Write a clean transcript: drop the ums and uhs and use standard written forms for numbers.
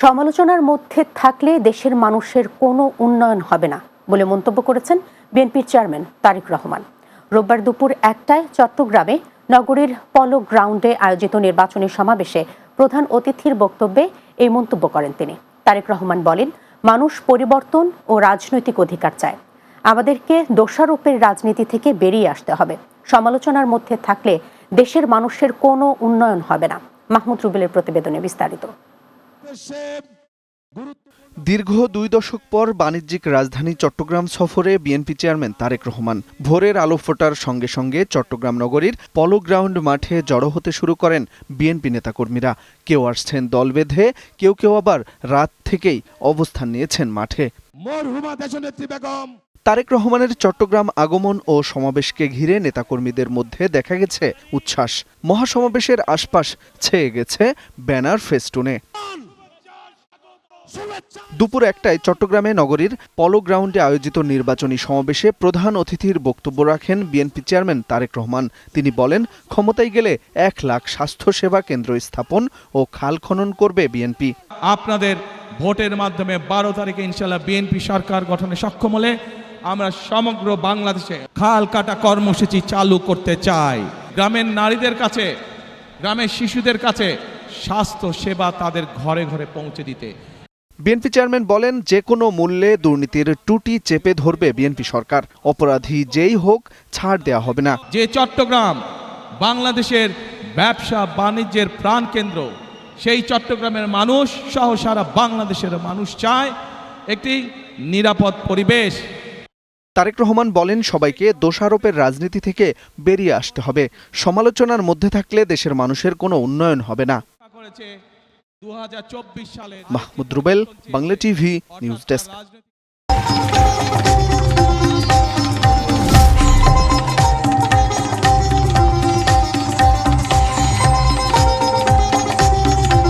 সমালোচনার মধ্যে থাকলে দেশের মানুষের কোনো উন্নয়ন হবে না বলে মন্তব্য করেছেন বিএনপির চেয়ারম্যান তারেক রহমান। রোববার দুপুর 1টায় চট্টগ্রামে নগরীর পলো গ্রাউন্ডে আয়োজিত নির্বাচনী সমাবেশে প্রধান অতিথির বক্তব্যে এই মন্তব্য করেন তিনি। তারেক রহমান বলেন, মানুষ পরিবর্তন ও রাজনৈতিক অধিকার চায়। আমাদেরকে দোষারোপের রাজনীতি থেকে বেরিয়ে আসতে হবে। সমালোচনার মধ্যে থাকলে দেশের মানুষের কোনো উন্নয়ন হবে না। মাহমুদ রুবেলের প্রতিবেদনে বিস্তারিত। দীর্ঘ 2 দশক পর বাণিজ্যিক রাজধানী চট্টগ্রাম সফরে বিএনপি চেয়ারম্যান তারেক রহমান ভোরের আলো ফোটার সঙ্গে সঙ্গে চট্টগ্রাম নগরীর পলো গ্রাউন্ড মাঠে জড়ো হতে শুরু করেন বিএনপি নেতাকর্মীরা। কেউ আসছেন দল বেঁধে, কেউ আবার রাত থেকেই অবস্থান নিয়েছেন মাঠে। তারেক রহমানের চট্টগ্রাম আগমন ও সমাবেশকে ঘিরে নেতাকর্মীদের মধ্যে দেখা গেছে উচ্ছ্বাস। মহাসমাবেশের আশপাশ ছেয়ে গেছে ব্যানার ফেস্টুনে। দুপুর 1টায় চট্টগ্রামে নগরীর পলো গ্রাউন্ডে আয়োজিত নির্বাচনী সমাবেশে প্রধান অতিথির বক্তব্য রাখেন বিএনপি চেয়ারম্যান তারেক রহমান। তিনি বলেন, ক্ষমতায় গেলে 1 লাখ স্বাস্থ্যসেবা কেন্দ্র স্থাপন ও খাল খনন করবে বিএনপি। আপনাদের ভোটের মাধ্যমে 12 তারিখে ইনশাআল্লাহ বিএনপি সরকার গঠনে সক্ষম হলে আমরা সমগ্র বাংলাদেশে খাল কাটা কর্মসূচি চালু করতে চাই। গ্রামের নারীদের কাছে, গ্রামের শিশুদের কাছে স্বাস্থ্য সেবা তাদের ঘরে ঘরে পৌঁছে দিতে। বিএনপি চেয়ারম্যান বলেন, যে কোনো মূল্যে দুর্নীতির টুটি চেপে ধরবে বিএনপি সরকার। অপরাধী যেই হোক ছাড় দেওয়া হবে না। যে চট্টগ্রাম বাংলাদেশের ব্যবসা বাণিজ্যের প্রাণকেন্দ্র, সেই চট্টগ্রামের মানুষ সহ সারা বাংলাদেশের মানুষ চায় একটি নিরাপদ পরিবেশ। তারেক রহমান বলেন, সবাইকে দোষারোপের রাজনীতি থেকে বেরিয়ে আসতে হবে। সমালোচনার মধ্যে থাকলে দেশের মানুষের কোনো উন্নয়ন হবে না। Mahmud Rubel, Bangla TV, news desk.